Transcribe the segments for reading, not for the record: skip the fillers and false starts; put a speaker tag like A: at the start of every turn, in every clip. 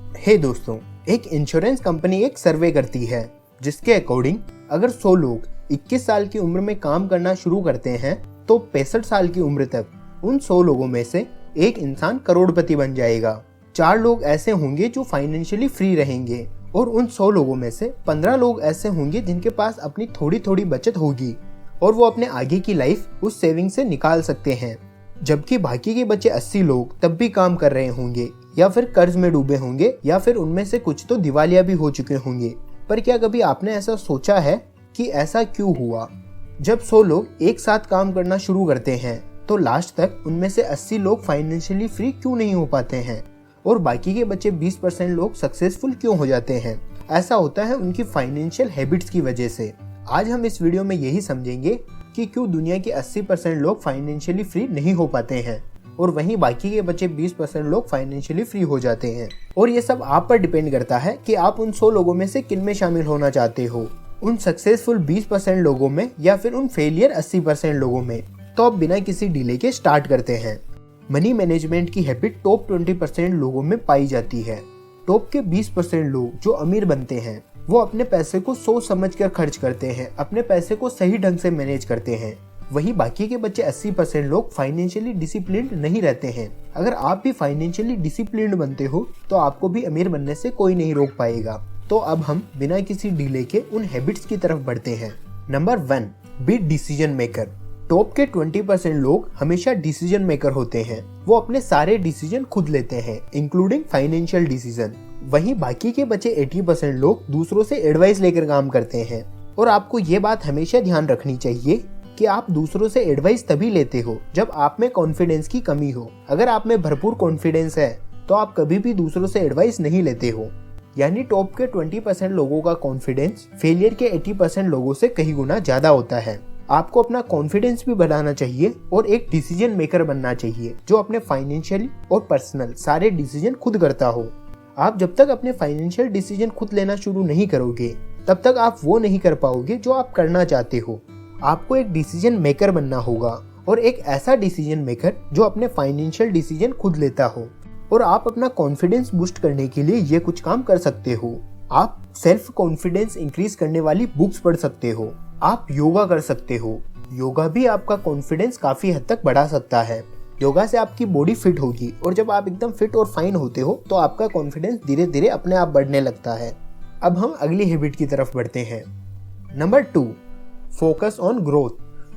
A: हे दोस्तों, एक insurance company एक सर्वे करती है जिसके अकॉर्डिंग अगर 100 लोग 21 साल की उम्र में काम करना शुरू करते हैं तो 65 साल की उम्र तक उन 100 लोगों में से एक इंसान करोड़पति बन जाएगा। 4 लोग ऐसे होंगे जो फाइनेंशियली फ्री रहेंगे और उन 100 लोगों में से 15 लोग ऐसे होंगे जिनके पास अपनी थोड़ी थोड़ी बचत होगी और वो अपने आगे की लाइफ उस सेविंग से निकाल सकते हैं। जबकि बाकी के बचे 80 लोग तब भी काम कर रहे होंगे या फिर कर्ज में डूबे होंगे या फिर उनमें से कुछ तो दिवालिया भी हो चुके होंगे। पर क्या कभी आपने ऐसा सोचा है कि ऐसा क्यों हुआ? जब 100 लोग एक साथ काम करना शुरू करते हैं तो लास्ट तक उनमें से 80 लोग फाइनेंशियली फ्री क्यों नहीं हो पाते हैं और बाकी के बचे 20% लोग सक्सेसफुल क्यों हो जाते हैं? ऐसा होता है उनकी फाइनेंशियल हैबिट्स की वजह से। आज हम इस वीडियो में यही समझेंगे कि क्यों दुनिया के 80% लोग फाइनेंशियली फ्री नहीं हो पाते हैं और वहीं बाकी के बचे 20% लोग फाइनेंशियली फ्री हो जाते हैं। और ये सब आप पर डिपेंड करता है कि आप उन 100 लोगों में से किन में शामिल होना चाहते हो, उन सक्सेसफुल 20% लोगों में या फिर उन फेलियर 80% लोगों में। तो अब बिना किसी डिले के स्टार्ट करते हैं। मनी मैनेजमेंट की हैबिट टॉप 20% लोगों में पाई जाती है। टॉप के 20% लोग जो अमीर बनते हैं वो अपने पैसे को सोच समझ कर खर्च करते हैं, अपने पैसे को सही ढंग से मैनेज करते हैं। वहीं बाकी के बच्चे 80% लोग फाइनेंशियली डिसिप्लिन्ड नहीं रहते हैं। अगर आप भी फाइनेंशियली डिसिप्लिन्ड बनते हो तो आपको भी अमीर बनने से कोई नहीं रोक पाएगा। तो अब हम बिना किसी डिले के उन हैबिट्स की तरफ बढ़ते हैं। Number 1, be decision maker. Top के 20% लोग हमेशा डिसीजन मेकर होते हैं। वो अपने सारे डिसीजन खुद लेते हैं, इंक्लूडिंग फाइनेंशियल डिसीजन। वहीं बाकी के बचे 80% लोग दूसरों से एडवाइस लेकर काम करते हैं। और आपको ये बात हमेशा ध्यान रखनी चाहिए कि आप दूसरों से एडवाइस तभी लेते हो जब आप में कॉन्फिडेंस की कमी हो। अगर आप में भरपूर कॉन्फिडेंस है तो आप कभी भी दूसरों से एडवाइस नहीं लेते हो। यानी टॉप के 20% लोगों का कॉन्फिडेंस फेलियर के 80% लोगों से कहीं गुना ज्यादा होता है। आपको अपना कॉन्फिडेंस भी बढ़ाना चाहिए और एक डिसीजन मेकर बनना चाहिए जो अपने फाइनेंशियल और पर्सनल सारे डिसीजन खुद करता हो। आप जब तक अपने फाइनेंशियल डिसीजन खुद लेना शुरू नहीं करोगे तब तक आप वो नहीं कर पाओगे जो आप करना चाहते हो। आपको एक डिसीजन मेकर बनना होगा और एक ऐसा डिसीजन मेकर जो अपने फाइनेंशियल डिसीजन खुद लेता हो। और आप अपना कॉन्फिडेंस बूस्ट करने के लिए ये कुछ काम कर सकते हो। आप सेल्फ कॉन्फिडेंस इंक्रीज करने वाली बुक्स पढ़ सकते हो। आप योगा कर सकते हो। योगा भी आपका कॉन्फिडेंस काफी हद तक बढ़ा सकता है। योगा से आपकी बॉडी फिट होगी और जब आप एकदम फिट और फाइन होते हो तो आपका कॉन्फिडेंस धीरे धीरे अपने आप बढ़ने लगता है। अब हम अगली हैबिट की तरफ बढ़ते हैं। Number 2, focus on growth.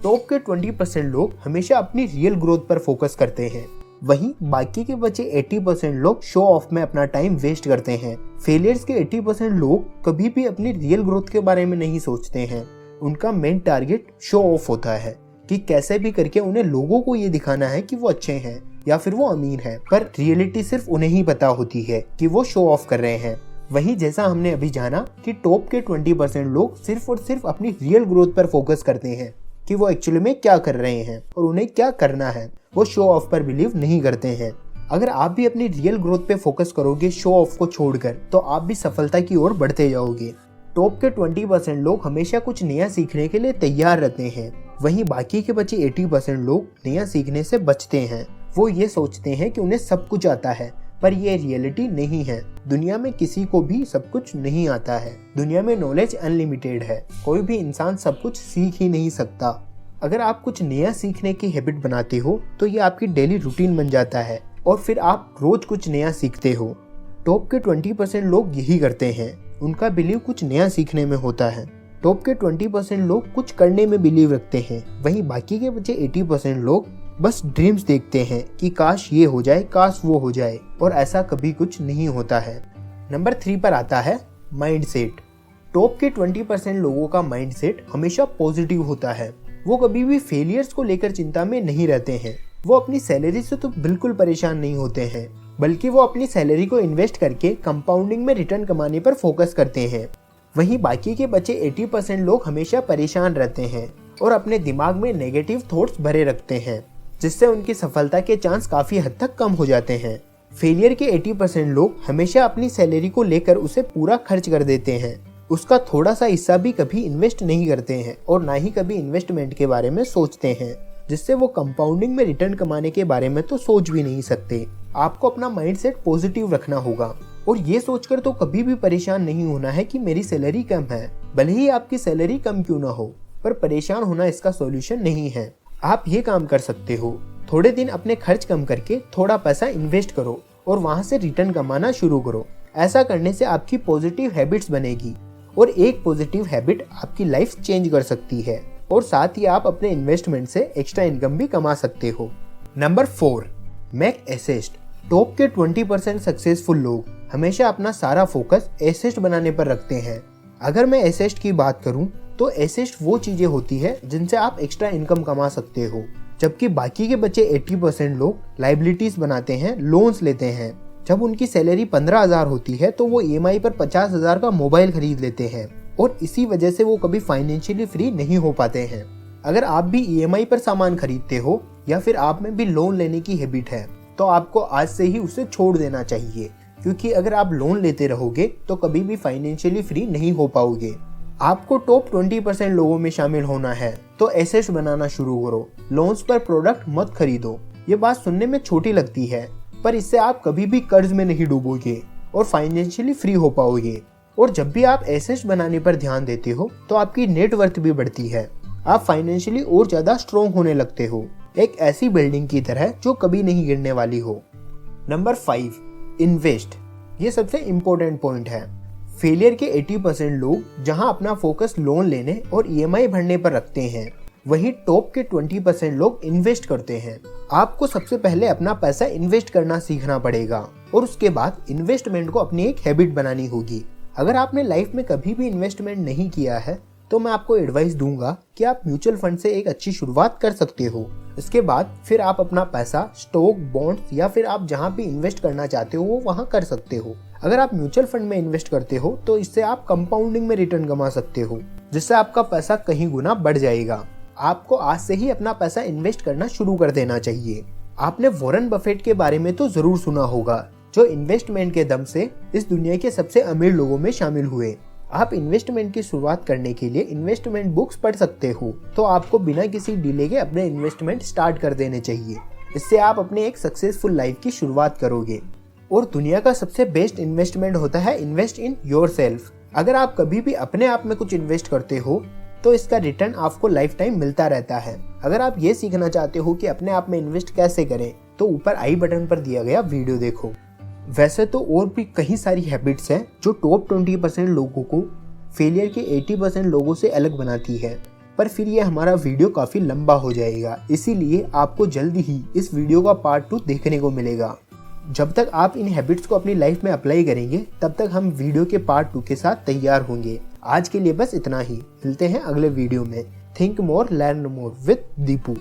A: Top के 20% लोग हमेशा अपनी रियल ग्रोथ पर फोकस करते हैं। वहीं बाकी के बचे 80% लोग शो ऑफ में अपना टाइम वेस्ट करते हैं। फेलियर्स के 80% लोग कभी भी अपनी रियल ग्रोथ के बारे में नहीं सोचते हैं। उनका मेन टारगेट शो ऑफ होता है कि कैसे भी करके उन्हें लोगों को ये दिखाना है कि वो अच्छे हैं या फिर वो अमीर हैं। पर रियलिटी सिर्फ उन्हें ही पता होती है कि वो शो ऑफ कर रहे हैं। वहीं जैसा हमने अभी जाना कि टॉप के 20% लोग सिर्फ और सिर्फ अपनी रियल ग्रोथ पर फोकस करते हैं कि वो एक्चुअली में क्या कर रहे हैं और उन्हें क्या करना है। वो शो ऑफ पर बिलीव नहीं करते हैं। अगर आप भी अपनी रियल ग्रोथ पे फोकस करोगे शो ऑफ को छोड़कर तो आप भी सफलता की ओर बढ़ते जाओगे। टॉप के 20% लोग हमेशा कुछ नया सीखने के लिए तैयार रहते हैं। वहीं बाकी के बचे 80% लोग नया सीखने से बचते हैं। वो ये सोचते हैं कि उन्हें सब कुछ आता है, पर ये रियलिटी नहीं है। दुनिया में किसी को भी सब कुछ नहीं आता है। दुनिया में नॉलेज अनलिमिटेड है। कोई भी इंसान सब कुछ सीख ही नहीं सकता। अगर आप कुछ नया सीखने की हैबिट बनाते हो तो ये आपकी डेली रूटीन बन जाता है और फिर आप रोज कुछ नया सीखते हो। टॉप के 20% लोग यही करते हैं। उनका बिलीव कुछ नया सीखने में होता है। टॉप के 20% लोग कुछ करने में बिलीव रखते हैं। वहीं बाकी के बचे 80% लोग बस ड्रीम्स देखते हैं कि काश ये हो जाए, काश वो हो जाए, और ऐसा कभी कुछ नहीं होता है। नंबर 3 पर आता है माइंडसेट। टॉप के 20% लोगों का माइंडसेट हमेशा पॉजिटिव होता है। वो कभी भी फेलियर्स को लेकर चिंता में नहीं रहते हैं। वो अपनी सैलरी से तो बिल्कुल परेशान नहीं होते हैं, बल्कि वो अपनी सैलरी को इन्वेस्ट करके कंपाउंडिंग में रिटर्न कमाने पर फोकस करते हैं। वहीं बाकी के बचे 80% लोग हमेशा परेशान रहते हैं और अपने दिमाग में नेगेटिव थॉट्स भरे रखते हैं, जिससे उनकी सफलता के चांस काफी हद तक कम हो जाते हैं। फेलियर के 80% लोग हमेशा अपनी सैलरी को लेकर उसे पूरा खर्च कर देते हैं। उसका थोड़ा सा हिस्सा भी कभी इन्वेस्ट नहीं करते हैं और ना ही कभी इन्वेस्टमेंट के बारे में सोचते हैं, जिससे वो कंपाउंडिंग में रिटर्न कमाने के बारे में तो सोच भी नहीं सकते। आपको अपना माइंडसेट पॉजिटिव रखना होगा। और ये सोचकर तो कभी भी परेशान नहीं होना है कि मेरी सैलरी कम है। भले ही आपकी सैलरी कम क्यों ना हो, पर परेशान होना इसका सॉल्यूशन नहीं है। आप ये काम कर सकते हो, थोड़े दिन अपने खर्च कम करके थोड़ा पैसा इन्वेस्ट करो और वहां से रिटर्न कमाना शुरू करो। ऐसा करने से आपकी पॉजिटिव हैबिट्स बनेगी और एक पॉजिटिव हैबिट आपकी लाइफ चेंज कर सकती है और साथ ही आप अपने इन्वेस्टमेंट से एक्स्ट्रा इनकम भी कमा सकते हो। Number 4, make assets. टॉप के 20% सक्सेसफुल लोग हमेशा अपना सारा फोकस एसेस्ट बनाने पर रखते हैं। अगर मैं एसेस्ट की बात करूं तो एसेस्ट वो चीजें होती है जिनसे आप एक्स्ट्रा इनकम कमा सकते हो, जबकि बाकी के बचे 80% लोग लाइबिलिटीज बनाते हैं, लोन्स लेते हैं। जब उनकी सैलरी 15,000 होती है तो वो EMI पर 50,000 का मोबाइल खरीद लेते हैं और इसी वजह से वो कभी फाइनेंशियली फ्री नहीं हो पाते हैं। अगर आप भी EMI पर सामान खरीदते हो या फिर आप में भी लोन लेने की हैबिट है तो आपको आज से ही उसे छोड़ देना चाहिए, क्योंकि अगर आप लोन लेते रहोगे तो कभी भी फाइनेंशियली फ्री नहीं हो पाओगे। आपको टॉप 20% लोगों में शामिल होना है तो एसेट बनाना शुरू करो। लोन्स पर प्रोडक्ट मत खरीदो। ये बात सुनने में छोटी लगती है, पर इससे आप कभी भी कर्ज में नहीं डूबोगे और फाइनेंशियली फ्री हो पाओगे। और जब भी आप एसेट बनाने पर ध्यान देते हो तो आपकी नेटवर्थ भी बढ़ती है। आप फाइनेंशियली और ज्यादा स्ट्रॉन्ग होने लगते हो, एक ऐसी बिल्डिंग की तरह जो कभी नहीं गिरने वाली हो। Number 5, invest. ये सबसे इम्पोर्टेंट पॉइंट है। फेलियर के 80% लोग जहां अपना फोकस लोन लेने और EMI भरने पर रखते हैं, वहीं टॉप के 20% लोग इन्वेस्ट करते हैं। आपको सबसे पहले अपना पैसा इन्वेस्ट करना सीखना पड़ेगा और उसके बाद इन्वेस्टमेंट को अपनी एक हैबिट बनानी होगी। अगर आपने लाइफ में कभी भी इन्वेस्टमेंट नहीं किया है तो मैं आपको एडवाइस दूंगा कि आप म्यूचुअल फंड से एक अच्छी शुरुआत कर सकते हो। इसके बाद फिर आप अपना पैसा स्टॉक, बॉन्ड्स या फिर आप जहां भी इन्वेस्ट करना चाहते हो वो वहां कर सकते हो। अगर आप म्यूचुअल फंड में इन्वेस्ट करते हो तो इससे आप कंपाउंडिंग में रिटर्न कमा सकते हो, जिससे आपका पैसा कहीं गुना बढ़ जाएगा। आपको आज से ही अपना पैसा इन्वेस्ट करना शुरू कर देना चाहिए। आपने वॉरेन बफेट के बारे में तो जरूर सुना होगा, जो इन्वेस्टमेंट के दम से इस दुनिया के सबसे अमीर लोगों में शामिल हुए। आप इन्वेस्टमेंट की शुरुआत करने के लिए इन्वेस्टमेंट बुक्स पढ़ सकते हो, तो आपको बिना किसी डिले के अपने इन्वेस्टमेंट स्टार्ट कर देने चाहिए। इससे आप अपने एक सक्सेसफुल लाइफ की शुरुआत करोगे। और दुनिया का सबसे बेस्ट इन्वेस्टमेंट होता है इन्वेस्ट इन योरसेल्फ। अगर आप कभी भी अपने आप में कुछ इन्वेस्ट करते हो तो इसका रिटर्न आपको लाइफ टाइम मिलता रहता है। अगर आप ये सीखना चाहते हो कि अपने आप में इन्वेस्ट कैसे करें तो ऊपर आई बटन पर दिया गया वीडियो देखो। वैसे तो और भी कई सारी हैबिट्स हैं जो टॉप 20% लोगों को फेलियर के 80% लोगों से अलग बनाती है, पर फिर ये हमारा वीडियो काफी लंबा हो जाएगा, इसीलिए आपको जल्दी ही इस वीडियो का पार्ट 2 देखने को मिलेगा। जब तक आप इन हैबिट्स को अपनी लाइफ में अप्लाई करेंगे तब तक हम वीडियो के पार्ट 2 के साथ तैयार होंगे। आज के लिए बस इतना ही, मिलते हैं अगले वीडियो में। Think more learn more with Deepu.